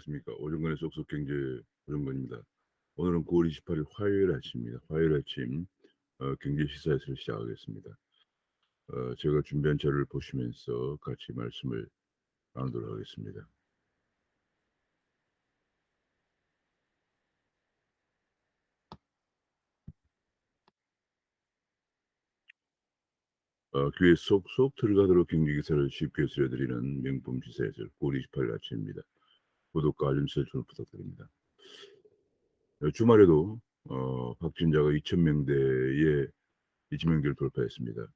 안녕하십니까. 오정근의 쏙쏙 경제 오정근입니다. 오늘은 9월 28일 화요일 아침입니다. 화요일 아침 경제 시사에서 시작하겠습니다. 제가 준비한 자료를 보시면서 같이 말씀을 나누도록 하겠습니다. 귀에 쏙쏙 들어가도록 경제 기사를 쉽게 들려드리는 명품 시사에서 9월 28일 아침입니다. 구독과 알림 설정을 부탁드립니다. 주말에도 확진자가 2,000명대를 돌파했습니다.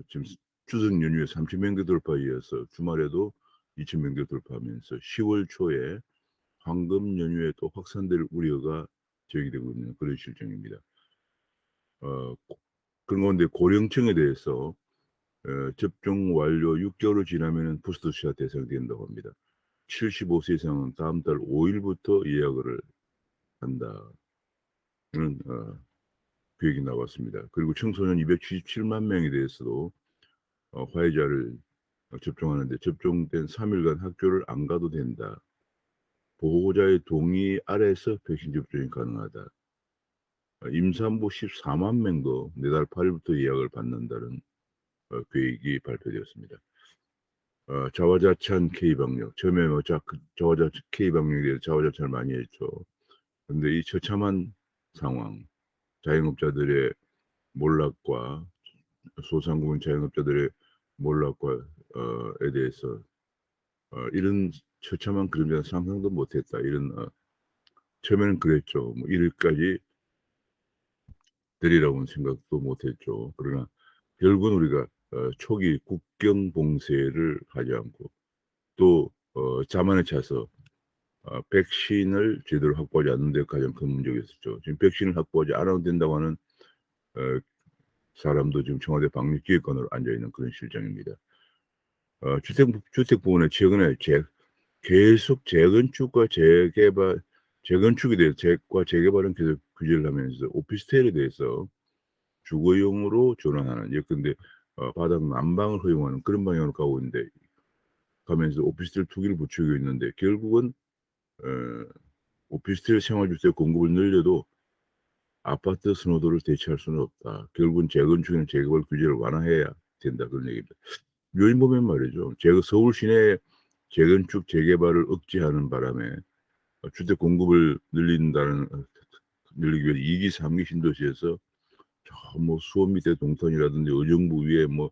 지금 추석 연휴에 3,000명대 돌파에 이어서 주말에도 2,000명대 돌파하면서 10월 초에 황금 연휴에 또 확산될 우려가 제기되고 있는 그런 실정입니다. 그런 가운데 고령층에 대해서 접종 완료 6개월을 지나면 부스터샷 대상이 된다고 합니다. 75세 이상은 다음 달 5일부터 예약을 한다는 계획이 나왔습니다. 그리고 청소년 277만 명에 대해서도 화이자를 접종하는데 접종된 3일간 학교를 안 가도 된다. 보호자의 동의 아래서 백신 접종이 가능하다. 임산부 14만 명도 내달 8일부터 예약을 받는다는 계획이 발표되었습니다. 자화자찬 K방역. 처음에 자화자찬 K방역에 대해서 자화자찬을 많이 했죠. 그런데 이 처참한 상황, 자영업자들의 몰락과 소상공인 자영업자들의 몰락과에 대해서 이런 처참한 그림자 상상도 못했다. 이런 처음에는 그랬죠. 뭐 이럴까지 되리라고는 생각도 못했죠. 그러나 결국은 우리가 초기 국경 봉쇄를 하지 않고 또 자만에 차서 백신을 제대로 확보하지 않는 데 가장 큰 문제가 있었죠. 지금 백신을 확보하지 않아도 된다고 하는 어, 사람도 지금 청와대 방역기획관으로 앉아있는 그런 실정입니다. 주택 부분에 최근에 계속 재건축과 재개발, 재건축에 대해서 재개발은 계속 규제를 하면서 오피스텔에 대해서 주거용으로 전환하는, 예컨대 바닥 난방을 허용하는 그런 방향으로 가고 있는데, 가면서 오피스텔 투기를 부추기고 있는데, 결국은 오피스텔 생활주택 공급을 늘려도 아파트 선호도를 대체할 수는 없다. 결국은 재건축이나 재개발 규제를 완화해야 된다, 그런 얘기입니다. 요인 보면 말이죠. 서울 시내 재건축 재개발을 억제하는 바람에 주택 공급을 늘리기 위해 2기, 3기 신도시에서 뭐 수원 밑에 동탄이라든지 의정부 위에 뭐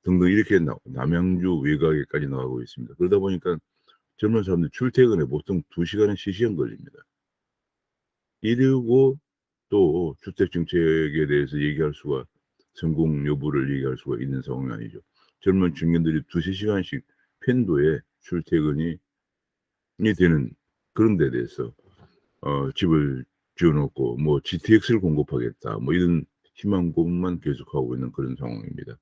등등 이렇게 남양주 외곽에까지 나가고 있습니다. 그러다 보니까 젊은 사람들 출퇴근에 보통 2시간에 시시간 걸립니다. 이러고 또 주택 정책에 대해서 얘기할 수가, 성공 여부를 얘기할 수가 있는 상황이 아니죠. 젊은 청년들이 2~3시간씩 편도에 출퇴근이 되는 그런 데 대해서 집을 지어놓고 뭐 GTX를 공급하겠다 뭐 이런 희망고문만 계속하고 있는 그런 상황입니다.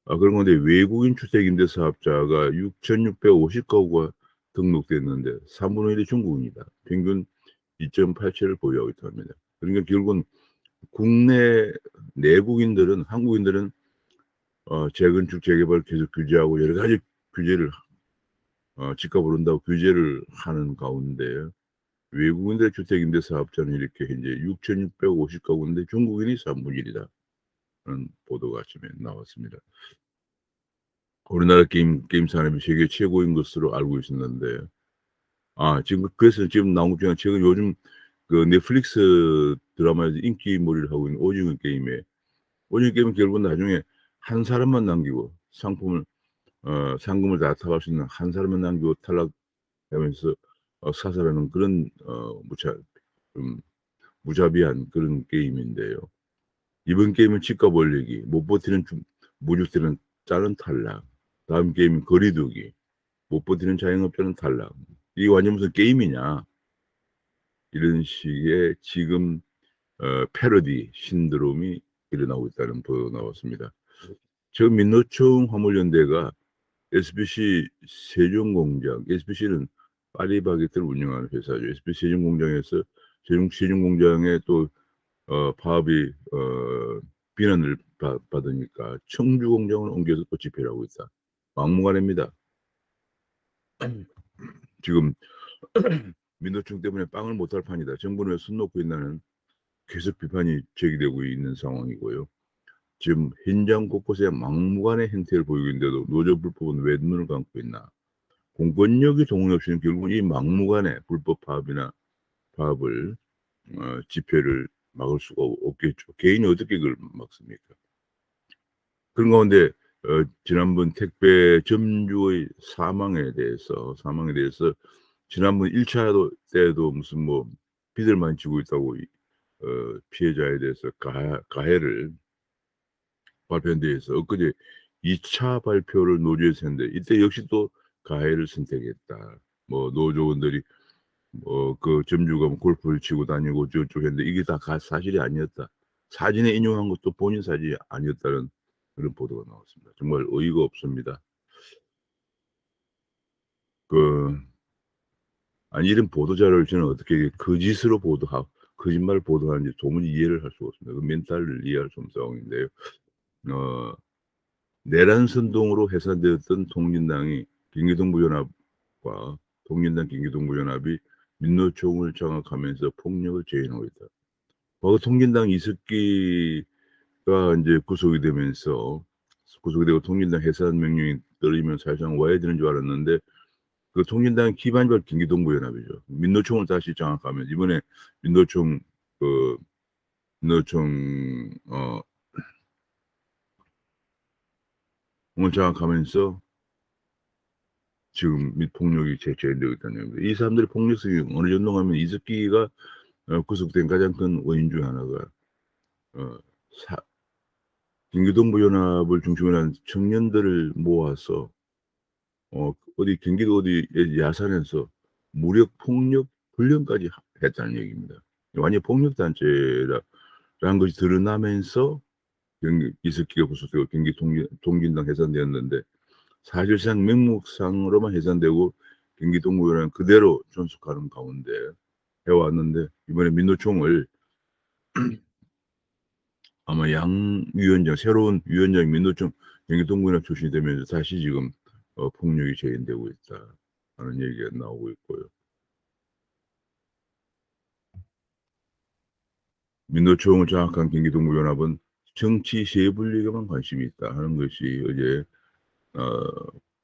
그런 건데 외국인 주택임대사업자가 6,650가구가 등록됐는데 3분의 1이 중국인이다. 평균 2.87을 보유하고 있다고 합니다. 그러니까 결국은 국내 내국인들은, 한국인들은 재건축 재개발 계속 규제하고 여러 가지 규제를 집값 오른다고 규제를 하는 가운데 외국인들 주택임대사업자는 이렇게 현재 6,650가구인데 중국인이 3분의 1이다. 는 보도가 아침에 나왔습니다. 우리나라 게임 산업이 세계 최고인 것으로 알고 있었는데, 그래서 지금 나온 것 중에 최근 요즘 그 넷플릭스 드라마에서 인기몰이를 하고 있는 오징어 게임은 결국은 나중에 한 사람만 남기고 상금을 다 타갈 수 있는 한 사람만 남기고 탈락하면서 사살하는 그런 무자비한 그런 게임인데요. 이번 게임은 집값 올리기, 못 버티는 무주택은 자는 탈락, 다음 게임은 거리두기, 못 버티는 자영업자는 탈락. 이게 완전 무슨 게임이냐, 이런 식의 지금 패러디 신드롬이 일어나고 있다는 보도가 나왔습니다. 지금 민노총 화물연대가 SBC 세종공장, SBC는 파리바게트를 운영하는 회사죠. SBC 세종공장에서 세종공장에 또 파업이 비난을 받으니까 청주공장을 옮겨서 또 집회를 하고 있다. 막무가내입니다. 지금 민노총 때문에 빵을 못할 판이다. 정부는 왜 손 놓고 있나는 계속 비판이 제기되고 있는 상황이고요. 지금 현장 곳곳에 막무가내 행태를 보이고 있는데도 노조 불법은 왜 눈을 감고 있나. 공권력이 동의 없이는 결국 이 막무가내 불법 파업을 집회를 막을 수가 없겠죠. 개인이 어떻게 그걸 막습니까? 그런 가운데 지난번 택배 점주의 사망에 대해서 지난번 1차 때도 무슨 뭐 비들만 지고 있다고 피해자에 대해서 가해를 발표한 데 있어 엊그제 2차 발표를 노조에서 했는데 이때 역시 또 가해를 선택했다. 뭐 노조원들이 그 점주가 뭐 골프를 치고 다니고 어쩌고저쩌고 했는데 이게 다 사실이 아니었다. 사진에 인용한 것도 본인 사진이 아니었다는 그런 보도가 나왔습니다. 정말 어이가 없습니다. 그 아니 이런 보도 자료를 저는 어떻게 거짓으로 거짓말을 보도하는지 도무지 이해를 할 수가 없습니다. 그 멘탈을 이해할 수 없는 상황인데요. 어 내란 선동으로 해산되었던 통진당이 경기동부연합과 통진당 경기동부연합이 민노총을 장악하면서 폭력을 재현하고 있다. 과거 통진당 이석기가 인제 구속이 되고 통진당 해산 명령이 떨어지면 사실상 와야 되는 줄 알았는데 그 통진당의 기반이 경기동부연합이죠. 민노총을 다시 장악하면 이번에 민노총 그 민노총 을 장악하면서 지금 폭력이 재현되고 있다는 얘기입니다. 이 사람들의 폭력성이 어느 정도 하면 이석기가 구속된 가장 큰 원인 중에 하나가 어 사 경기동부 연합을 중심으로 한 청년들을 모아서 어디 경기도 어디 야산에서 무력 폭력 훈련까지 했다는 얘기입니다. 완전 폭력 단체라는 것이 드러나면서 이석기가 구속되고 경기 통진당 해산되었는데 사실상 명목상으로만 해산되고 경기동부연합은 그대로 존속하는 가운데 해왔는데 이번에 민노총을 아마 새로운 위원장이 민노총 경기동부연합 출신이 되면서 다시 지금 폭력이 재현되고 있다 하는 얘기가 나오고 있고요. 민노총을 장악한 경기동부연합은 정치 세분리에만 관심이 있다 하는 것이 어제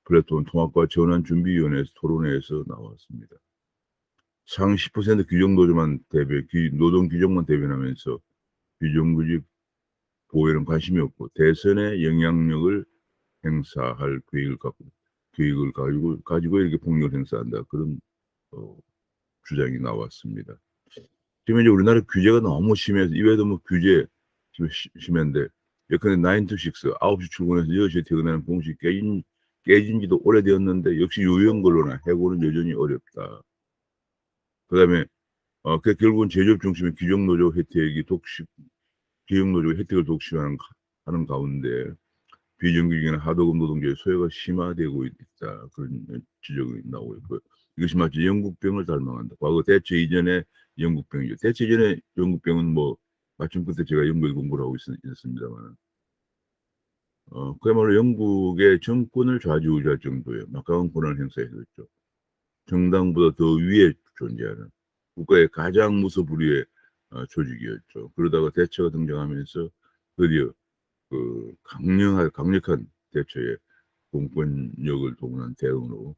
플랫폼 통합과 전환준비위원회에서 토론회에서 나왔습니다. 상위 10% 규정 노조만 노동 규정만 대변하면서 비정규직 보호에는 관심이 없고 대선에 영향력을 행사할 계획을 가지고 이렇게 폭력을 행사한다. 그런 주장이 나왔습니다. 지금 이제 우리나라 규제가 너무 심해서 이외에도 뭐 규제 심한데 예컨대 9 to 6 9시 출근해서 6시에 퇴근하는 공식이 깨진 지도 오래되었는데 역시 유연근로나 해고는 여전히 어렵다. 그다음에 그 결국은 제조업 중심의 기존노조 혜택이 기업노조 혜택을 독식하는 가운데 비정규직이나 하도급 노동자의 소외가 심화되고 있다. 그런 지적이 나오고 있고요. 이것이 마치 영국병을 닮아간다. 과거 대체 이전의 영국병이죠. 대체 이전의 영국병은 뭐 마침 그때 제가 영국에 공부를 하고 있었습니다만 그야말로 영국의 정권을 좌지우지할 정도의 막강한 권한을 행사했었죠. 정당보다 더 위에 존재하는 국가의 가장 무소불위의 조직이었죠. 그러다가 대처가 등장하면서 드디어 그 강력한 대처에 공권력을 동원한 대응으로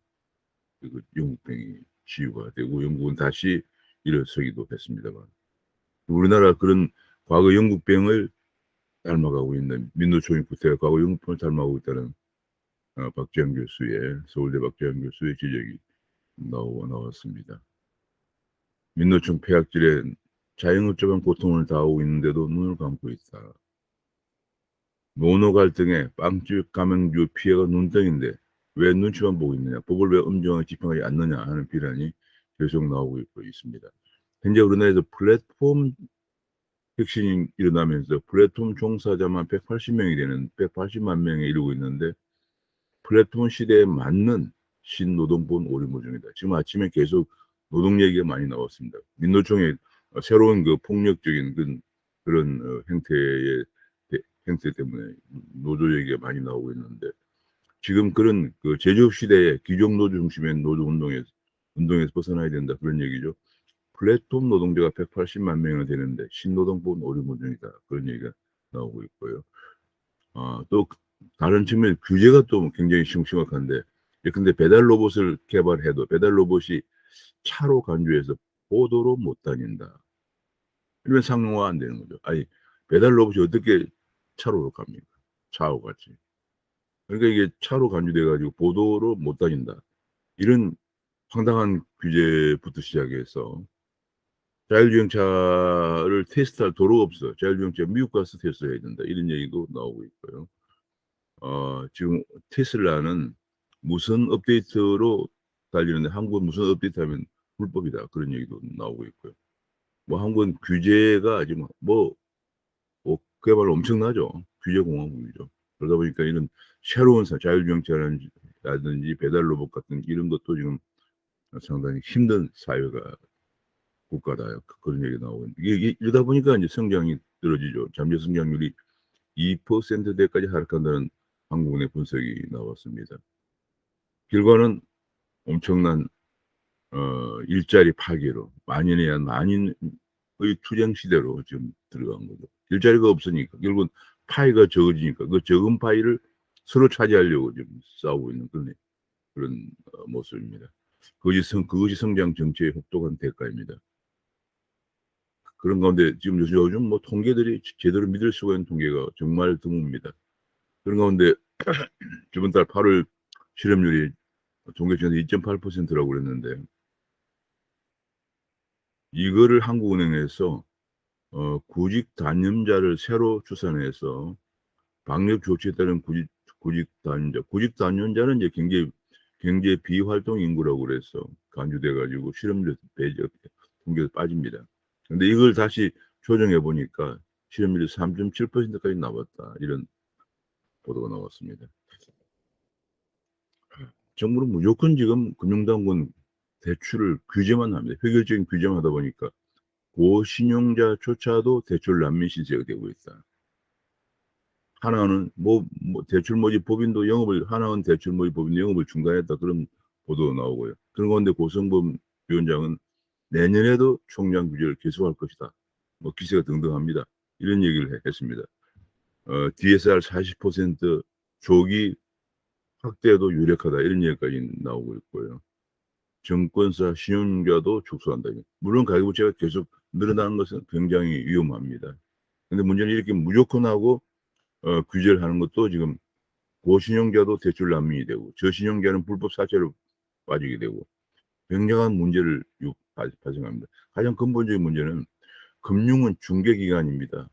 그 영국병이 치유가 되고 영국은 다시 일어서기도 했습니다만 우리나라 그런 과거 영국병을 닮아가고 있는 민노총이 구태가 과거 영국병을 닮아가고 있다는 서울대 박재현 교수의 지적이 나왔습니다. 민노총 폐악질에 자영업자만 고통을 당하고 있는데도 눈을 감고 있다. 노노 갈등에 빵집 가맹주 피해가 눈덩인데 왜 눈치만 보고 있느냐, 법을 왜 엄정하게 집행하지 않느냐 하는 비난이 계속 나오고 있습니다. 현재 우리나라에서 플랫폼 혁신이 일어나면서 플랫폼 종사자만 180만 명에 이르고 있는데 플랫폼 시대에 맞는 신노동법 오리무중이다. 지금 아침에 계속 노동 얘기가 많이 나왔습니다. 민노총의 새로운 그 폭력적인 그런 행태 때문에 노조 얘기가 많이 나오고 있는데 지금 그런 그 제조업 시대에 기존 노조 중심의 노조 운동에 운동에서 벗어나야 된다 그런 얘기죠. 플랫폼 노동자가 180만 명이나 되는데 신노동법은 오리무중이다 그런 얘기가 나오고 있고요. 또 다른 측면 규제가 또 굉장히 심각한데 예컨대 배달 로봇을 개발해도 배달 로봇이 차로 간주해서 보도로 못 다닌다. 이러면 상용화 안 되는 거죠. 아니 배달 로봇이 어떻게 차로 갑니까? 차하고 같이. 그러니까 이게 차로 간주돼 가지고 보도로 못 다닌다. 이런 황당한 규제부터 시작해서 자율주행차를 테스트할 도로가 없어. 자율주행차 미국 가서 테스트해야 된다. 이런 얘기도 나오고 있고요. 지금 테슬라는 무선 업데이트로 달리는데 한국은 무선 업데이트하면 불법이다. 그런 얘기도 나오고 있고요. 뭐 한국은 규제가 지금 그야말로 엄청나죠. 규제 공화국이죠. 그러다 보니까 이런 새로운 자율주행차라든지 배달 로봇 같은 이런 것도 지금 상당히 힘든 사회가 국가다. 그런 얘기가 나오고 이게 이러다 보니까 이제 성장이 떨어지죠. 잠재 성장률이 2%대까지 하락한다는 한국은행 분석이 나왔습니다. 결과는 엄청난 일자리 파괴로 만인에 의한 만인의 투쟁 시대로 지금 들어간 거죠. 일자리가 없으니까 결국은 파이가 적어지니까 그 적은 파이를 서로 차지하려고 지금 싸우고 있는 그런 모습입니다. 그것이 성장 정치의 혹독한 대가입니다. 그런 가운데 지금 요즘 뭐 통계들이 제대로 믿을 수가 있는 통계가 정말 드뭅니다. 그런 가운데 저번 달 8월 실업률이 통계 중에서 2.8%라고 그랬는데 이거를 한국은행에서 구직 단념자를 새로 추산해서 방역 조치에 따른 구직 단념자는 이제 경제 비활동 인구라고 그래서 간주돼 가지고 실업률 배제 통계에서 빠집니다. 근데 이걸 다시 조정해 보니까 실업률이 3.7%까지 나왔다. 이런 보도가 나왔습니다. 정부는 무조건 지금 금융당국은 대출을 규제만 합니다. 획일적인 규제만 하다 보니까 고신용자조차도 대출 난민 신세가 되고 있다. 하나는 대출 모집 법인도 하나는 대출 모집 법인도 영업을 중단했다. 그런 보도 나오고요. 그런 가운데 고성범 위원장은 내년에도 총량 규제를 계속할 것이다. 기세가 등등합니다. 이런 얘기를 했습니다. DSR 40% 조기 확대도 유력하다. 이런 얘기까지 나오고 있고요. 증권사 신용자도 축소한다. 물론 가계부채가 계속 늘어나는 것은 굉장히 위험합니다. 근데 문제는 이렇게 무조건 하고 규제를 하는 것도 지금 고신용자도 대출 난민이 되고 저신용자는 불법 사채로 빠지게 되고 굉장한 문제를 발생합니다. 가장 근본적인 문제는 금융은 중개기관입니다.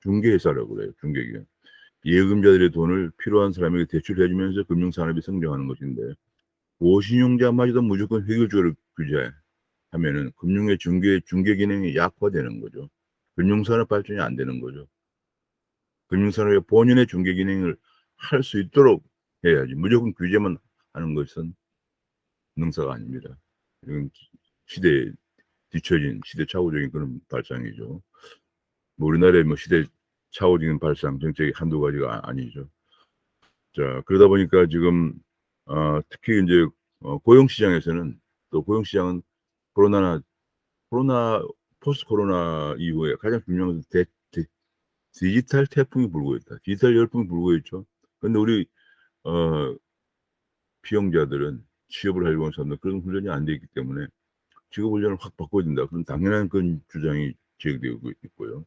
중개회사라고 그래요. 중개기관. 예금자들의 돈을 필요한 사람에게 대출해 주면서 금융산업이 성장하는 것인데 고신용자마저도 무조건 획일적으로 규제하면은 금융의 중개 기능이 약화되는 거죠. 금융산업 발전이 안 되는 거죠. 금융산업의 본연의 중개 기능을 할 수 있도록 해야지 무조건 규제만 하는 것은 능사가 아닙니다. 이건 시대에 뒤처진 시대착오적인 그런 발상이죠. 우리나라의 시대착오적인 발상 정책이 한두 가지가 아니죠. 자 그러다 보니까 지금 특히 인제 고용 시장에서는 또 고용 시장은 코로나 포스트 코로나 이후에 가장 중요한 것은 디지털 태풍이 불고 있다. 디지털 열풍이 불고 있죠. 근데 우리 어 피용자들은 취업을 하려고 하는 사람들 그런 훈련이 안 돼 있기 때문에 직업 훈련을 확 바꿔야 된다. 그런 당연한 그런 주장이 제기되고 있고요.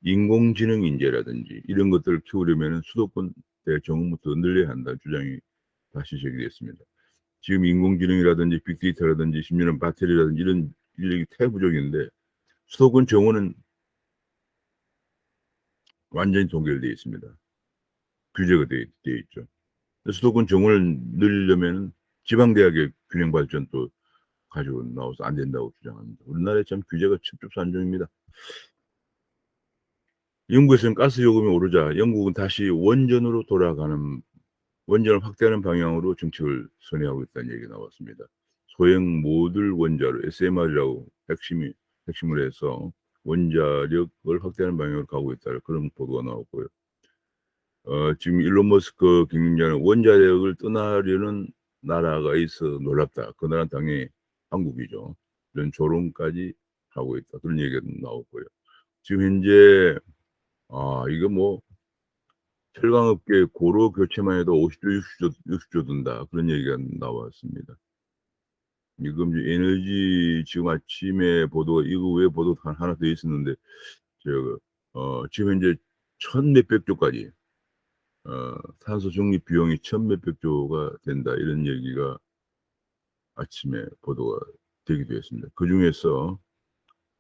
인공지능 인재라든지 이런 것들을 키우려면은 수도권 대정원부터 늘려야 한다는 주장이 다시 제기됐습니다. 지금 인공지능이라든지 빅데이터라든지 심지어는 배터리라든지 이런 인력이 태부족인데 수도권 정원은 완전히 동결돼 있습니다. 규제가 돼 있죠. 수도권 정원을 늘리려면은 지방대학의 균형 발전 또 가지고 나와서 안 된다고 주장합니다. 우리나라에 참 규제가 첩첩산중입니다. 영국에서는 가스 요금이 오르자 영국은 다시 원전을 확대하는 방향으로 정책을 선회하고 있다는 얘기가 나왔습니다. 소형 모듈 원자로 SMR이라고 핵심을 해서 원자력을 확대하는 방향으로 가고 있다는 그런 보도가 나왔고요. 지금 일론 머스크 경영자는 원자력을 떠나려는 나라가 있어 놀랍다. 그 나라는 당연히 한국이죠. 이런 조롱까지 하고 있다. 그런 얘기가 나오고요. 지금 현재 이거 뭐 철강업계 고로 교체만 해도 50조 60조 든다. 그런 얘기가 나왔습니다. 지금 이제 에너지 지금 아침에 보도가 이거 외에 보도가 하나 더 있었는데 지금 현재 천 몇백 조까지 탄소 중립 비용이 천 몇백 조가 된다. 이런 얘기가 아침에 보도가 되기도 했습니다. 그중에서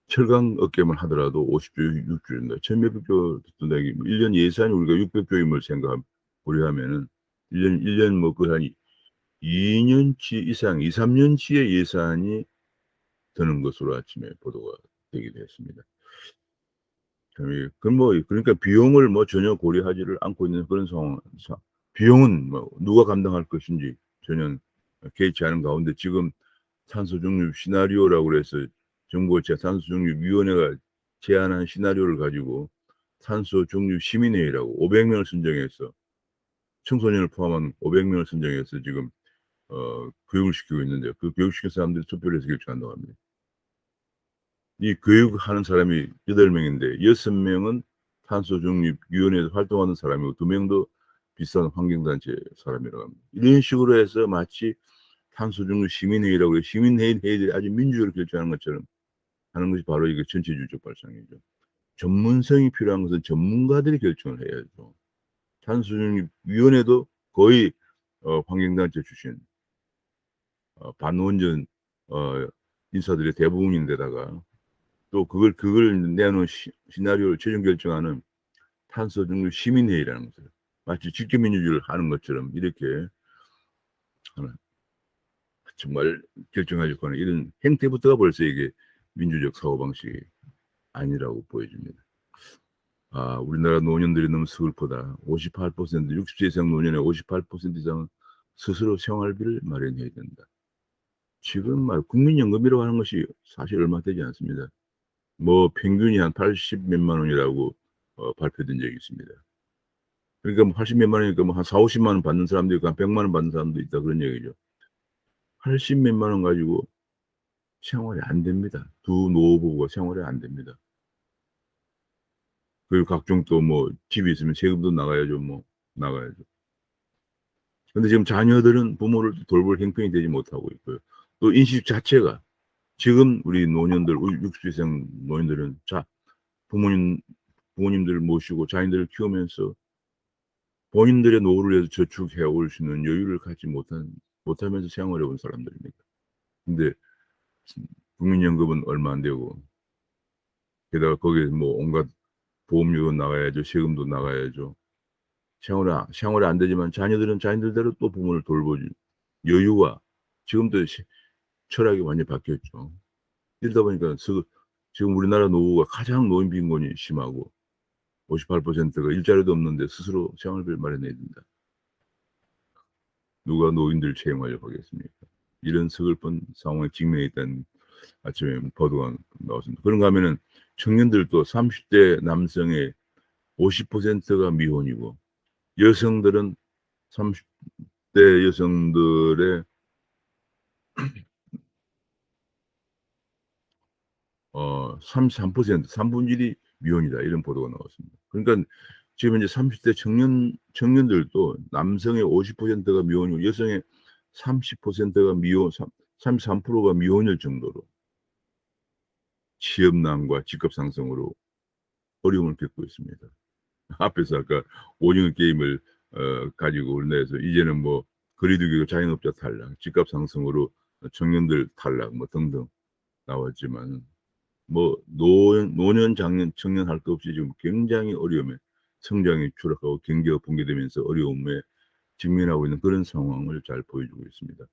철강 업계만 하더라도 50조 60조 된다. 천 몇백 조 든다. 이게 1년 예산이 우리가 600조인 걸 고려하면은 1년 뭐 거의 한 2년치 이상 2-3 년치의 예산이 드는 것으로 아침에 보도가 되기도 했습니다. 그러니까 비용을 뭐 전혀 고려하지를 않고 있는 그런 상황에서 비용은 뭐 누가 감당할 것인지 전혀 개의치 않은 가운데 지금 탄소 중립 시나리오라고 그래서 정부가 탄소 중립 위원회가 제안한 시나리오를 가지고 탄소 중립 시민회의라고 500명을 선정해서 청소년을 포함한 500명을 선정해서 지금 교육을 시키고 있는데요. 그 교육시킨 사람들이 투표를 해서 결정한다고 합니다. 이 교육하는 사람이 8명인데 6명은 탄소 중립 위원회에서 활동하는 사람이고 2명도 비슷한 환경단체 사람이라고 합니다. 이런 식으로 해서 마치 탄소 중립 시민회의라고 해서 시민회의들이 아주 민주적으로 결정하는 것처럼 하는 것이 바로 이게 전체주의적 발상이죠. 전문성이 필요한 것은 전문가들이 결정을 해야죠. 탄소 중립 위원회도 거의 환경단체 출신 반원전 인사들이 대부분인데다가 또 그걸 내놓은 시나리오를 최종 결정하는 탄소 중립 시민회의라는 것을 마치 직계민주주의를 하는 것처럼 이렇게 하는 정말 결정하려고 하는 이런 행태부터가 벌써 이게 민주적 사고방식이 아니라고 보여집니다. 우리나라 노년들이 너무 슬프다. 58% 60세 이상 노년의 58% 이상은 스스로 생활비를 마련해야 된다. 지금 국민연금이라고 하는 것이 사실 얼마 되지 않습니다. 뭐 평균이 한 80 몇만 원이라고 발표된 적이 있습니다. 그러니까 뭐 80 몇만 원이니까 뭐 한 4-50만 원 받는 사람도 있고 한 100만 원 받는 사람도 있다 그런 얘기죠. 80 몇만 원 가지고 생활이 안 됩니다. 두 노부부가 생활이 안 됩니다. 그리고 각종 또 뭐 집이 있으면 세금도 나가야죠. 뭐 나가야죠. 근데 지금 자녀들은 부모를 돌볼 형편이 되지 못하고 있고요. 또 인식 자체가 지금 우리 노년들 60세 이상 노인들은 부모님들을 모시고 자녀들을 키우면서 본인들의 노후를 위해서 저축해 올 수 있는 여유를 갖지 못하면서 생활해 온 사람들입니다. 근데 국민연금은 얼마 안 되고 게다가 거기에 뭐 온갖 보험료도 나가야죠. 세금도 나가야죠. 생활이 안 되지만 자녀들은 자녀들대로 또 부모를 돌보지 여유와 지금도 철학이 완전히 바뀌었죠. 이러다 보니까 지금 우리나라 노후가 가장 노인 빈곤이 심하고 58%가 일자리도 없는데 스스로 생활비를 마련해야 된다. 누가 노인들 채용하려고 하겠습니까? 이런 서글픈 상황에 직면해 있다는 아침에 보도가 나왔습니다. 그런가 하면은 청년들도 30대 남성의 50%가 미혼이고 여성들은 30대 여성들의 33% 3분의 1이 미혼이다. 이런 보도가 나왔습니다. 그러니까 지금 이제 30대 청년들도 남성의 50%가 미혼이고 여성의 30%가 33%가 미혼일 정도로 취업난과 집값 상승으로 어려움을 겪고 있습니다. 앞에서 아까 오징어 게임을 가지고 우리나라에서 이제는 뭐 거리두기로 자영업자 탈락, 집값 상승으로 청년들 탈락 뭐 등등 나왔지만 뭐 노년, 장년, 청년 할 것 없이 지금 굉장히 어려움에 성장이 추락하고 경기가 붕괴되면서 어려움에 직면하고 있는 그런 상황을 잘 보여주고 있습니다.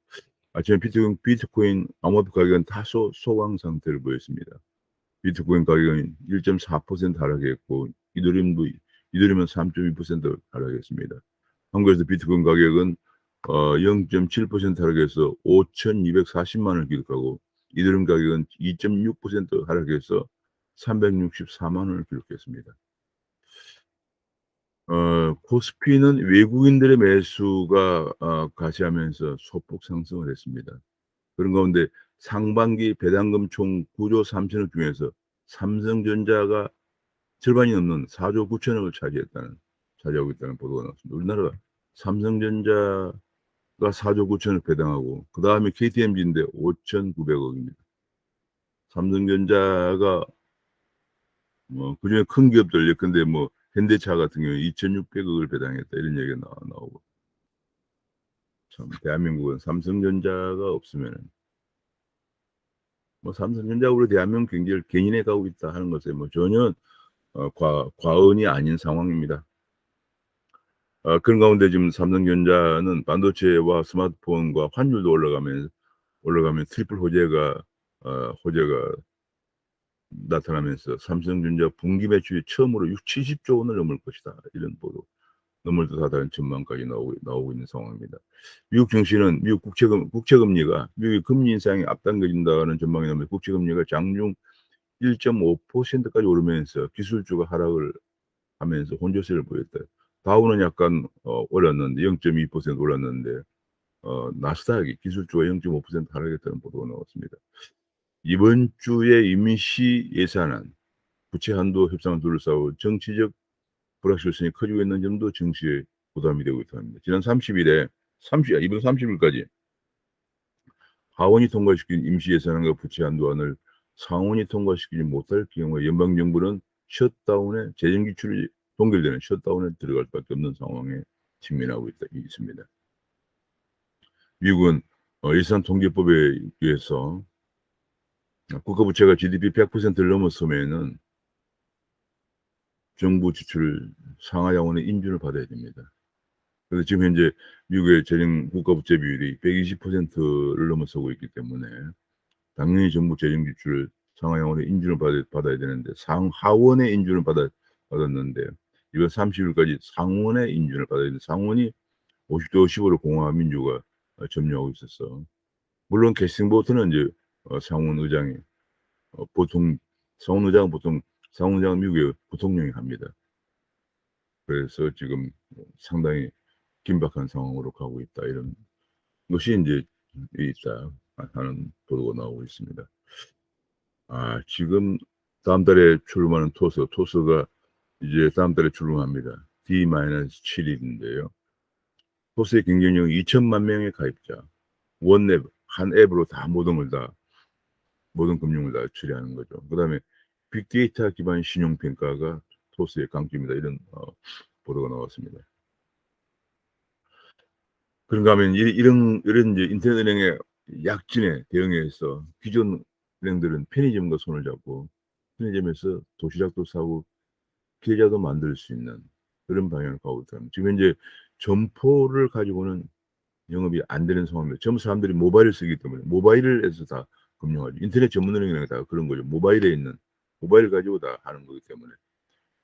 아침에 비트코인 암호화폐 가격은 다소 소강 상태를 보였습니다. 비트코인 가격은 1.4% 하락했고 이더리움은 3.2% 하락했습니다. 한국에서 비트코인 가격은 0.7% 하락해서 5,240만 원을 기록하고 이더리움 가격은 2.6% 하락해서 364만 원을 기록했습니다. 코스피는 외국인들의 매수가 가시하면서 소폭 상승을 했습니다. 그런 가운데 상반기 배당금 총 9조 3천억 중에서 삼성전자가 절반이 넘는 4조 9천억을 차지하고 있다는 보도가 나왔습니다. 우리나라가 삼성전자가 4조 9천억 배당하고 그다음에 KTMG인데 5,900억입니다. 삼성전자가 그중에 큰 기업들 예컨대 뭐 현대차 같은 경우에 2,600억을 배당했다 이런 얘기가 나오고 참 대한민국은 삼성전자가 없으면은 뭐 삼성전자 우리 대한민국 경제를 견인해 가고 있다 하는 것에 뭐 전혀 과언이 아닌 상황입니다. 그런 가운데 지금 삼성전자는 반도체와 스마트폰과 환율도 올라가면 트리플 호재가 나타나면서 삼성전자 분기 매출이 처음으로 60-70조 원을 넘을 것이다. 이런 보도. 넘을 듯하다는 전망까지 나오고 있는 상황입니다. 미국 증시는 미국 국채금리가 미국의 금리 인상이 앞당겨진다는 전망이 나오면서 국채금리가 장중 1.5%까지 오르면서 기술주가 하락을 하면서 혼조세를 보였다. 다우는 약간 올랐는데 0.2% 올랐는데 나스닥이 기술주가 0.5% 하락했다는 보도가 나왔습니다. 이번 주에 임시 예산안, 부채 한도 협상을 둘러싸고 정치적 불확실성이 커지고 있는 점도 증시에 부담이 되고 있다고 합니다. 지난 30일에 이번 30일까지 하원이 통과시킨 임시 예산안과 부채 한도안을 상원이 통과시키지 못할 경우에 연방 정부는 재정 지출이 동결되는 셧다운에 들어갈 수밖에 없는 상황에 직면하고 있습니다. 미국은 예산 통제법에 의해서 국가 부채가 GDP 100%를 넘어서면은 정부 지출 상하 자원의 인준을 받아야 됩니다. 그래서 지금 현재 미국의 국가 부채 비율이 120%를 넘어서고 있기 때문에 당연히 정부 재정 지출을 상하 자원의 인준을 받아야 되는데 하원의 인준을 받았는데 이번 30일까지 상원의 인준을 받아야 되는데 상원이 50대 50으로 공화 민주가 점유하고 있었어. 물론 캐스팅 보트는 이제 상원 의장이 보통 상원 의장은 미국의 부통령이 합니다. 그래서 지금 상당히 긴박한 상황으로 가고 있다 이런 것이 이제 있다 하는 보도가 나오고 있습니다. 지금 다음 달에 출범하는 토스가 이제 다음 달에 출범합니다. D-7일인데요. 토스의 경쟁력은 2천만 명의 가입자, 원앱 한 앱으로 모든 금융을 다 처리하는 거죠. 그다음에 빅데이터 기반 신용 평가가 토스의 강점이다 이런 보도가 나왔습니다. 그런가 하면 이런 이제 인터넷 은행의 약진에 대응해서 기존 은행들은 편의점과 손을 잡고 편의점에서 도시락도 사고 계좌도 만들 수 있는 그런 방향으로 가고 있답니다. 지금 현재 점포를 가지고는 영업이 안 되는 상황입니다. 전부 사람들이 모바일을 쓰기 때문에 모바일에서 다 금융하죠. 인터넷 전문 은행이 다 그런 거죠. 모바일 가지고 다 하는 거기 때문에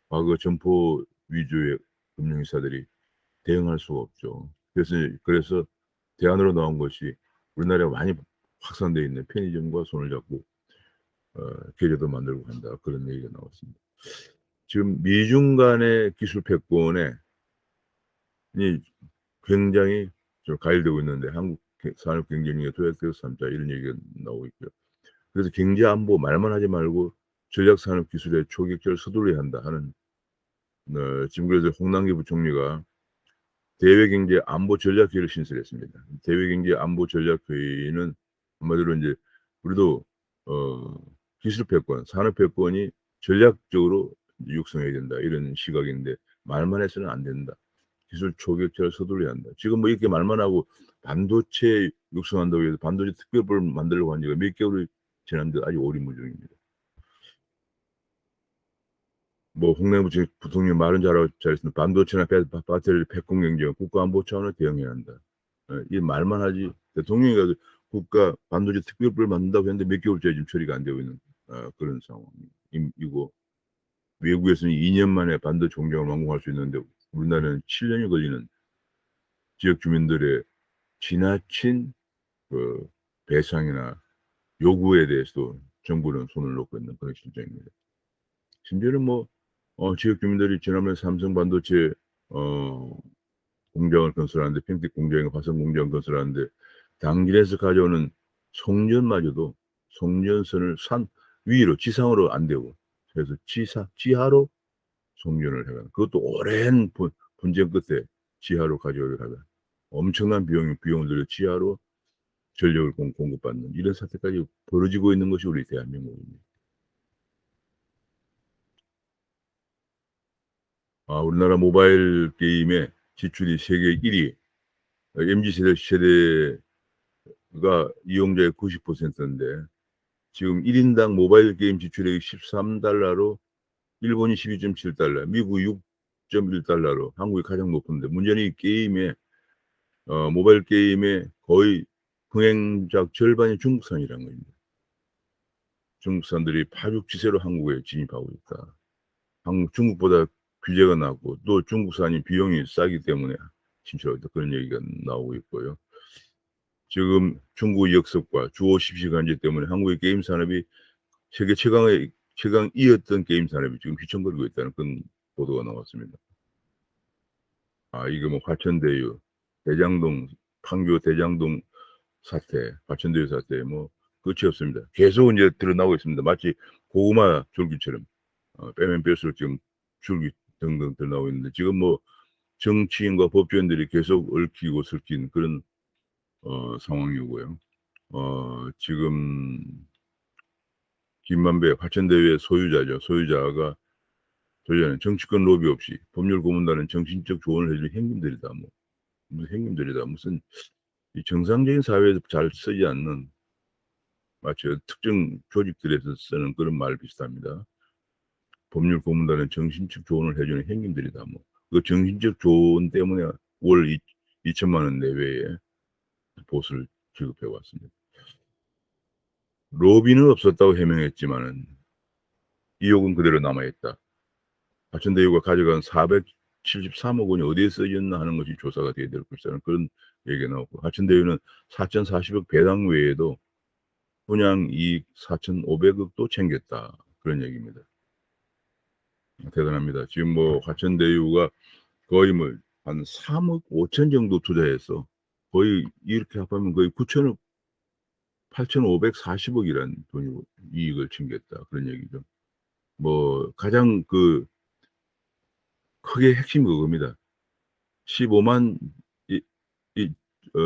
과거 점포 위주의 금융회사들이 대응할 수가 없죠. 그래서 대안으로 나온 것이 우리나라에 많이 확산되어 있는 편의점과 손을 잡고 계좌도 만들고 한다. 그런 얘기가 나왔습니다. 지금 미중 간의 기술 패권이 굉장히 좀 가열되고 있는데 한국 산업 경쟁력에 도약되어 삼자 이런 얘기가 나오고 있고요. 그래서 경제 안보 말만 하지 말고 전략 산업 기술의 초격제를 서둘러야 한다 하는 지금 그래서 홍남기 부총리가 대외경제 안보 전략회의를 신설했습니다. 대외경제 안보 전략회의는 한마디로 이제 우리도 기술 패권, 산업 패권이 전략적으로 육성해야 된다 이런 시각인데 말만 해서는 안 된다. 기술 초격제를 서둘러야 한다. 지금 뭐 이렇게 말만 하고 반도체 육성한다고 해서 반도체 특별법을 만들려고 한 지가 몇 개월이 지났는데 아직 오리무중입니다. 뭐 홍남기 부총리 말은 잘했습니다. 반도체나 배터리 패권 경쟁 국가 안보 차원을 대응해야 한다. 이 말만 하지 대통령이 가서 국가 반도체 특별법을 만든다고 했는데 몇 개월째 지금 처리가 안 되고 있는 그런 상황이고 외국에서는 2년 만에 반도체 공장을 완공할 수 있는데 우리나라는 7년이 걸리는 지역 주민들의 지나친 그 배상이나 요구에 대해서도 정부는 손을 놓고 있는 그런 실정입니다. 심지어는 뭐 지역 주민들이 지난번에 삼성 반도체 어 공장을 건설하는데, 평택 공장이나 화성 공장 건설하는데 당진에서 가져오는 송전마저도 송전선을 산 위로 지상으로 안 되고, 그래서 지하로 송전을 해 가는, 그것도 오랜 분쟁 끝에 지하로 가져오려 하다 엄청난 비용을 들여 지하로 전력을 공급받는 이런 사태까지 벌어지고 있는 것이 우리 대한민국입니다. 우리나라 모바일 게임의 지출이 세계 1위, MZ 세대가 이용자의 90%인데 지금 1 인당 모바일 게임 지출액이 $13로 일본이 $12.7, 미국이 $6.1로 한국이 가장 높은데, 문제는 이 모바일 게임의 거의 흥행작 절반이 중국산이라는 겁니다. 중국산들이 파죽지세로 한국에 진입하고 있다. 중국보다 규제가 낮고 또 중국산이 비용이 싸기 때문에 진출하고 있다, 그런 얘기가 나오고 있고요. 지금 중국의 역습과 주 50시간제 때문에 한국의 게임 산업이 세계 최강이었던 게임 산업이 지금 휘청거리고 있다는 그런 보도가 나왔습니다. 이게 뭐 화천대유, 대장동, 판교 대장동 사태, 화천대유 사태 뭐 끝이 없습니다. 계속 인제 드러나고 있습니다. 마치 고구마 줄기처럼 빼면 뺄수록 지금 줄기 등등 드러나고 있는데, 지금 뭐 정치인과 법조인들이 계속 얽히고 설킨 그런 상황이고요. 지금 김만배 화천대유의 소유자가 저희는 정치권 로비 없이 법률 고문단은 정신적 조언을 해 주는 형님들이다. 뭐 무슨 형님들이다. 무슨 이 정상적인 사회에서 잘 쓰지 않는, 마치 특정 조직들에서 쓰는 그런 말 비슷합니다. 법률 고문단은 정신적 조언을 해 주는 형님들이다. 뭐 그 정신적 조언 때문에 월 2천만 원 내외의 보수를 지급해 왔습니다. 로비는 없었다고 해명했지만은 의혹은 그대로 남아 있다. 화천대유가 가져간 473억 원이 어디에 쓰였나 하는 것이 조사가 돼야 될 것이라는 그런 얘기가 나오고, 화천대유는 4,040억 배당 외에도 분양이익 4,500억도 챙겼다, 그런 얘기입니다. 대단합니다. 지금 뭐 화천대유가 거의 뭐 한 3억 5천 정도 투자해서 거의 이렇게 합하면 거의 9천억 8,540억이라는 돈이 이익을 챙겼다, 그런 얘기죠. 뭐 가장 크게 핵심이 그겁니다. 15만 이 이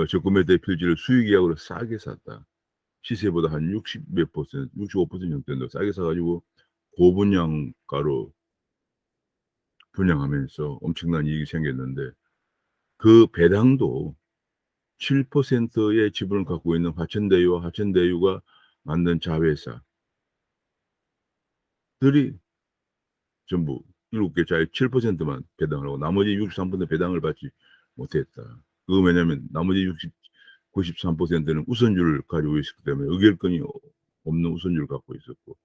저금액대 필지를 수익이익으로 싸게 샀다. 시세보다 한 60 몇 퍼센트, 65% 정도 된다 싸게 사 가지고 고분양가로 분양하면서 엄청난 이익이 생겼는데, 그 배당도 7%의 지분을 갖고 있는 화천대유와 화천대유가 만든 자회사들이 전부 7개짜리 7%만 배당을 하고 나머지 63% 배당을 받지 못했다. 그건 왜냐면 나머지 93%는 우선주를 가지고 있었기 때문에 의결권이 없는 우선주를 갖고 있었고,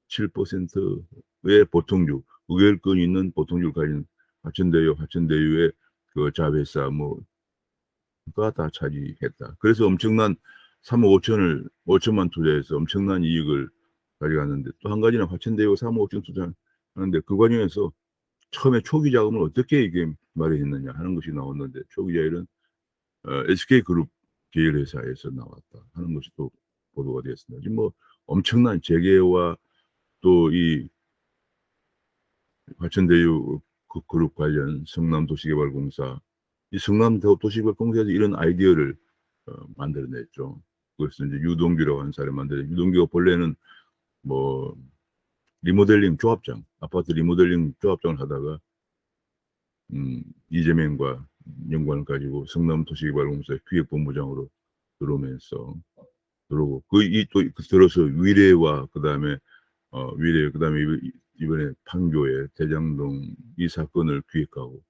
7%의 보통주, 의결권이 있는 보통주를 가진 화천대유의 그 자회사 뭐가 다 차지했다. 그래서 엄청난 3억 5천만 투자해서 엄청난 이익을 가져갔는데, 또 한 가지는 화천대유가 3억 5천 투자하는데 그 과정에서 처음에 초기 자금을 어떻게 이게 마련했느냐 하는 것이 나왔는데, 초기 자금은 SK그룹 계열 회사에서 나왔다 하는 것이 또 보도가 되었습니다. 지금 뭐 엄청난 재계와 또 이 화천대유 그룹 관련 성남도시개발공사, 이 성남도시개발공사에서 이런 아이디어를 만들어냈죠. 그것을 이제 유동규라고 하는 사람이 만들어, 유동규가 본래는 뭐 리모델링 조합장, 아파트 리모델링 조합장을 하다가 이재명과 연관을 가지고 성남도시개발공사의 기획본부장으로 들어오고, 들어서 위례와 그다음에 이번에 판교의 대장동 이 사건을 기획하고,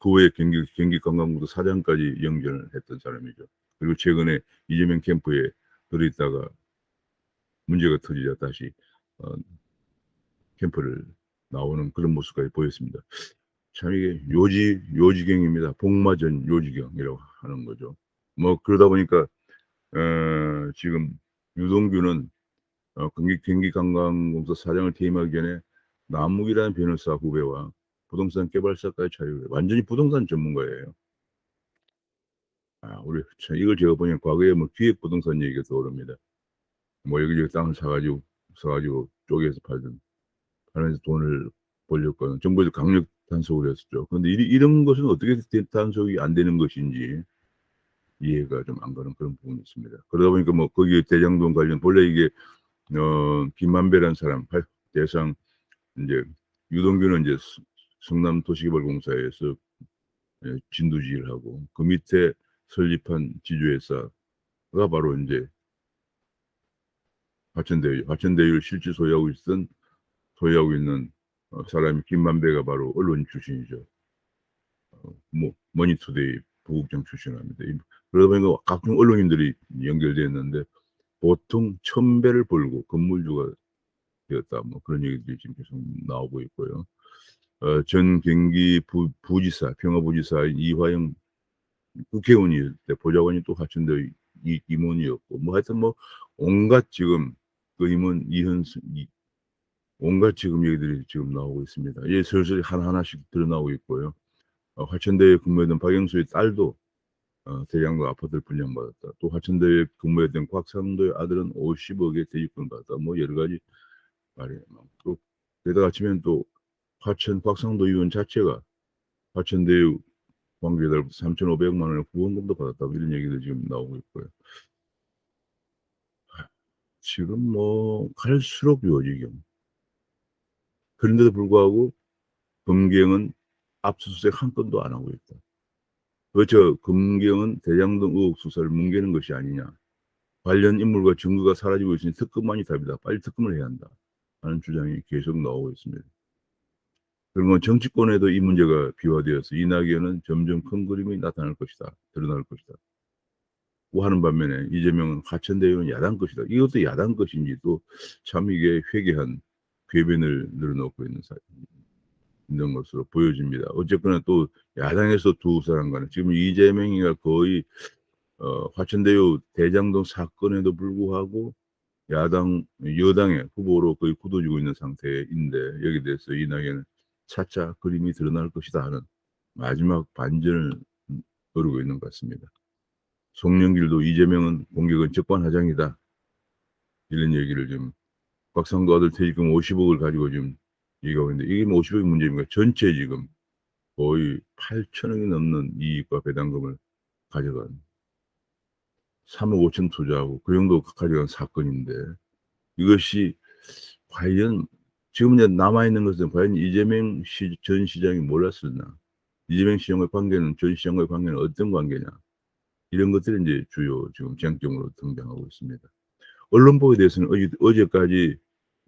그 외에 경기관광부도 사장까지 영전을 했던 사람이죠. 그리고 최근에 이재명 캠프에 들어있다가 문제가 터지자 다시 어 캠프를 나오는 그런 모습까지 보였습니다. 참 이게 요지경입니다. 복마전 요지경이라고 하는 거죠. 뭐 그러다 보니까 지금 유동규는 경기관광공사 사장을 퇴임하기 전에 남욱이라는 변호사 후배와 부동산 개발사까지 차리고 완전히 부동산 전문가예요. 우리 참 이걸 제가 보니까 과거에 뭐 기획 부동산 얘기가 떠오릅니다. 뭐 여기저기 땅을 사 가지고 쪼개서 팔면서 돈을 벌렸거나 정부에서 강력 단속을 했었죠. 그런데 이런 것은 어떻게 단속이 안 되는 것인지 이해가 좀 안 가는 그런 부분이 있습니다. 그러다 보니까 뭐 거기에 대장동 관련 본래 이게 김만배라는 사람 대상 인제 유동규는 인제 성남도시개발공사에서 진두지휘를 하고 그 밑에 설립한 지주회사가 바로 인제 화천대유를 실제 소유하고 있는 사람이 김만배가 바로 언론 출신이죠. 뭐 머니투데이 부국장 출신입니다. 그러다 보니까 각종 언론인들이 연결돼 있는데 보통 1000배를 벌고 건물주가 되었다 뭐 그런 얘기들이 지금 계속 나오고 있고요. 전 경기 부지사 평화부지사인 이화영 국회의원일 때 보좌관이 또 화천대유 임원이었고 뭐 하여튼 뭐 온갖 지금 그 임원 이현수 온갖 지금 얘기들이 지금 나오고 있습니다. 이제 슬슬 하나하나씩 드러나고 있고요. 화천대유에 근무했던 박영수의 딸도 대장동 아파트를 분양받았다. 또 화천대유에 근무했던 곽상도의 아들은 50억의 대지권을 받았다. 뭐 여러 가지 말이 많고 게다가 치면 또 곽상도 의원 자체가 화천대유 관계자로부터 3,500만 원의 후원금도 받았다고 이런 얘기도 지금 나오고 있고요. 지금 뭐 갈수록 요지경. 그런데도 불구하고 검경은 압수수색 한 건도 안 하고 있다. 그렇죠. 검경은 대장동 의혹 수사를 뭉개는 것이 아니냐. 관련 인물과 증거가 사라지고 있으니 특검만이 답이다. 빨리 특검을 해야 한다. 하는 주장이 계속 나오고 있습니다. 그러면 정치권에도 이 문제가 비화되어서 이낙연은 점점 큰 그림이 나타날 것이다. 드러날 것이다. 고 하는 반면에 이재명은 화천대유는 야당 것이다. 이것도 야당 것인지도 참 이게 회개한 궤변을 늘어놓고 있는 것으로 보여집니다. 어쨌거나 또 야당에서 두 사람 간에 지금 이재명이가 거의 화천대유 대장동 사건에도 불구하고 여당의 후보로 거의 굳어지고 있는 상태인데 여기에 대해서 이낙연은 차차 그림이 드러날 것이다 하는 마지막 반전을 노리고 있는 것 같습니다. 송영길도 이재명은 공격은 적반하장이다. 이런 얘기를 지금 곽상도 아들 퇴직금 50억을 가지고 지금 얘기하고 있는데 이게 뭐 50억이 문제입니까? 전체 지금 거의 8천억이 넘는 이익과 배당금을 가져간 3억 5천 투자하고 그 정도 가져간 사건인데 이것이 과연 지금 이제 남아있는 것은 과연 이재명 전 시장이 몰랐었나? 이재명 시장과의 관계는 전 시장과의 관계는 어떤 관계냐? 이런 것들이 이제 주요 지금 쟁점으로 등장하고 있습니다. 언론 보도에 대해서는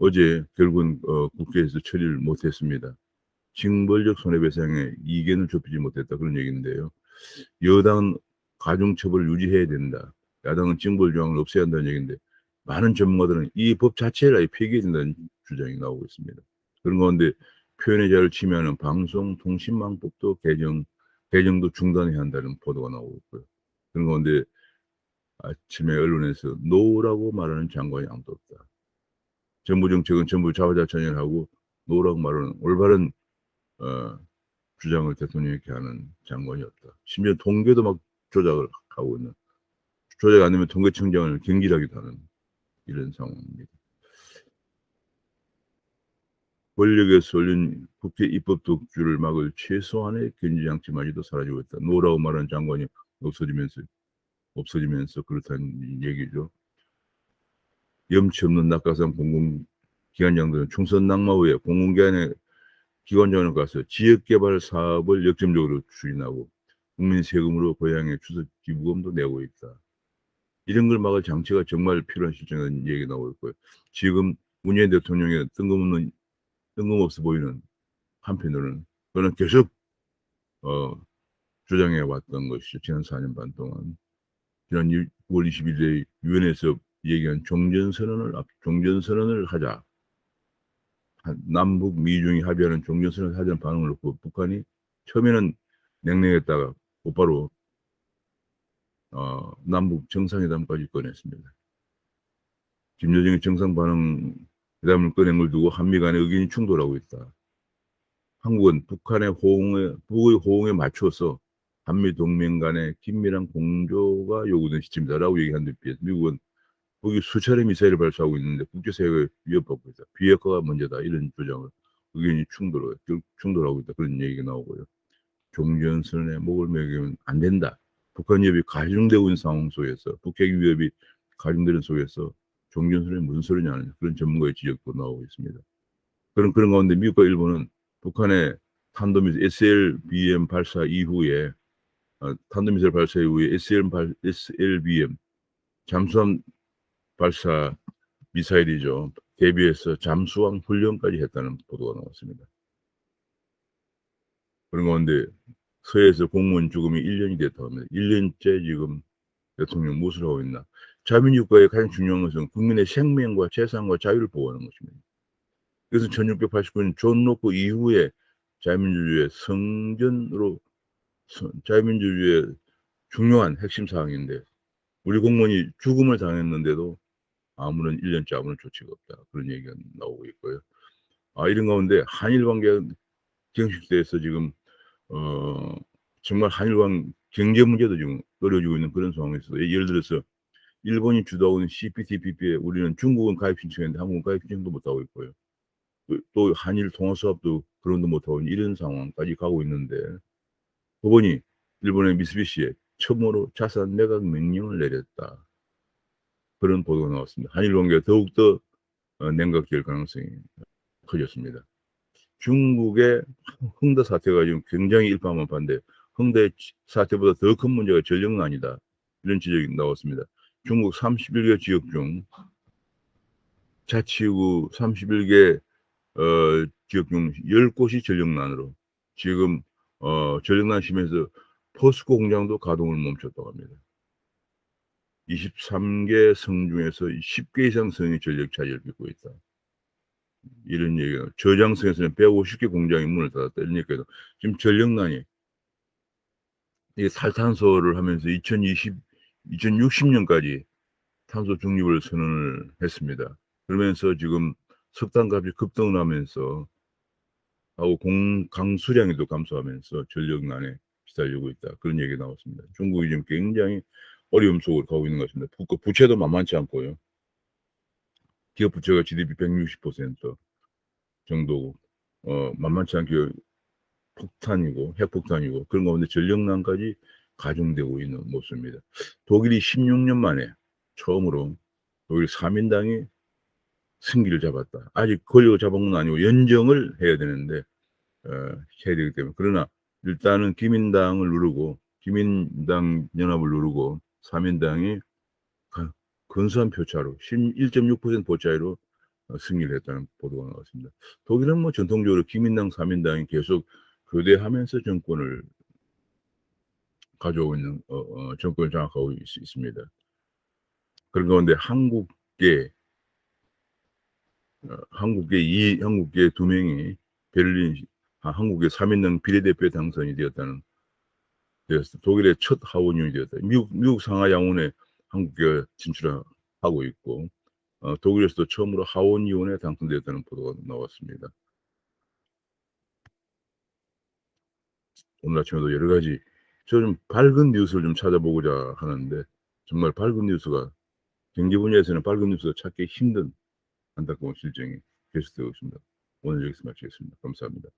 어제 결국은 국회에서 처리를 못했습니다. 징벌적 손해배상에 이견을 좁히지 못했다 그런 얘기인데요. 여당은 가중처벌을 유지해야 된다. 야당은 징벌 조항을 없애야 한다는 얘기인데 많은 전문가들은 이 법 자체를 아예 폐기해야 된다는 주장이 나오고 있습니다. 그런 가운데 표현의 자유를 침해하는 방송통신망법도 개정도 중단해야 한다는 보도가 나오고 있고요. 그런 가운데 아침에 언론에서 노라고 말하는 장관이 아무도 없다. 정부 정책은 전부 자화자찬하고 노라고 말하는 올바른 주장을 대통령에게 하는 장관이 없다. 심지어 통계도 막 조작을 하고 있는 조작 안 되면 통계청장을 경질하기도 하는 이런 상황입니다. 권력에 쏠린 국회 입법 독주를 막을 최소한의 견제장치마저도 사라지고 있다. 노라고 말하는 장관이 없어지면서 그렇다는 얘기죠. 염치 없는 낙하산 공공기관장들은 총선 낙마 후에 기관장을 가서 지역개발 사업을 역점적으로 추진하고 국민 세금으로 고향에 추석 기부금도 내고 있다. 이런 걸 막을 장치가 정말 필요한 실정이라는 얘기가 나오고 있고요. 지금 문재인 대통령의 뜬금없어 보이는 한편으로는 저는 계속 주장해 왔던 것이죠. 지난 4년 반 동안. 지난 9월 20일에 유엔에서 얘기한 종전선언을 하자. 남북 미중이 합의하는 종전선언을 하자는 반응을 놓고 북한이 처음에는 냉랭했다가 곧바로 남북 정상회담까지 꺼냈습니다. 김여정의 정상회담을 꺼낸 걸 두고 한미 간의 의견이 충돌하고 있다. 한국은 북의 호응에 맞춰서 한미 동맹 간의 긴밀한 공조가 요구된 시점이다라고 얘기한 데 비해서 미국은 북이 수차례 미사일을 발사하고 있는데 국제사회가 위협받고 있다. 비핵화가 문제다. 이런 주장을 의견이 충돌하고 있다. 그런 얘기가 나오고요. 종전선언에 목을 매기면 안 된다. 북한 위협이 가중되고 있는 상황 속에서 북핵 위협이 가중되는 속에서 종전선언이 무슨 소리냐는 그런 전문가의 지적도 나오고 있습니다. 그런 가운데 미국과 일본은 북한의 탄도미사일 SLBM 발사 이후에 탄도미사일 발사 이후에 SLBM 잠수함 발사 미사일이죠. 대비해서 잠수함 훈련까지 했다는 보도가 나왔습니다. 그런 가운데 서해에서 공무원 죽음이 1년이 됐다고 합니다. 1년째 지금 대통령 무엇을 하고 있나. 자민주의 국가의 가장 중요한 것은 국민의 생명과 재산과 자유를 보호하는 것입니다. 그래서 1689년 존 노프 이후에 자유민주주의의 성전으로 자유민주주의의 중요한 핵심 사항인데 우리 공무원이 죽음을 당했는데도 아무런 1년째 아무런 조치가 없다. 그런 얘기가 나오고 있고요. 이런 가운데 한일 관계가 경직돼서 지금 정말 한일 간 경제 문제도 지금 어려워지고 있는 그런 상황에서 예를 들어서 일본이 주도하고 있는 CPTPP에 우리는 중국은 가입 신청했는데 한국은 가입 신청도 못하고 있고요. 또 한일 통화 사업도 그런도 못하고 있는 이런 상황까지 가고 있는데 법원이 일본의 미쓰비시에 처음으로 자산 매각 명령을 내렸다. 그런 보도가 나왔습니다. 한일 관계가 더욱더 냉각될 가능성이 커졌습니다. 중국의 흥다 사태가 지금 굉장히 일파만파인데 흥대 사태보다 더 큰 문제가 전력난이다. 이런 지적이 나왔습니다. 중국 31개 지역 중 자치구 31개 지역 중 10곳이 전력난으로 지금 전력난 심해서 포스코 공장도 가동을 멈췄다고 합니다. 23개 성 중에서 10개 이상 성이 전력 차질을 빚고 있다. 이런 얘기가 저장성에서는 150개 공장이 문을 닫았다. 이런 얘기가 지금 전력난이 이게 탈탄소를 하면서 2060년까지 탄소 중립을 선언을 했습니다. 그러면서 지금 석탄값이 급등을 하면서 하고 강수량이 또 감소하면서 전력난에 시달리고 있다. 그런 얘기가 나왔습니다. 중국이 지금 굉장히 어려움 속으로 가고 있는 것 같습니다. 부채도 만만치 않고요. 기업 부채가 GDP 160% 정도고 만만치 않게 폭탄이고 핵폭탄이고 그런 가운데 전력난까지 가중되고 있는 모습입니다. 독일이 16년 만에 처음으로 독일 3인당이 승기를 잡았다. 아직 권력을 잡은 건 아니고 연정을 해야 되는데 해야 되기 때문에 그러나 일단은 기민당을 누르고 기민당 연합을 누르고 3인당이 근소한 표차로 1.6% 표차로 승리를 했다는 보도가 나왔습니다. 독일은 뭐 전통적으로 기민당, 3인당이 계속 교대하면서 정권을 가져오고 있는 정권을 장악하고 있습니다. 그런 가운데 한국계 두 명이 한국의 3인당 비례대표 당선이 되었다는 되었어. 독일의 첫 하원의원이 되었다. 미국 상하 양원에 한국계가 진출하고 있고 독일에서도 처음으로 하원의원에 당선되었다는 보도가 나왔습니다. 오늘 아침에도 여러 가지 좀 밝은 뉴스를 좀 찾아보고자 하는데 정말 밝은 뉴스가 경제 분야에서는 밝은 뉴스가 찾기 힘든 안타까운 실정이 계속되고 있습니다. 오늘 여기서 마치겠습니다. 감사합니다.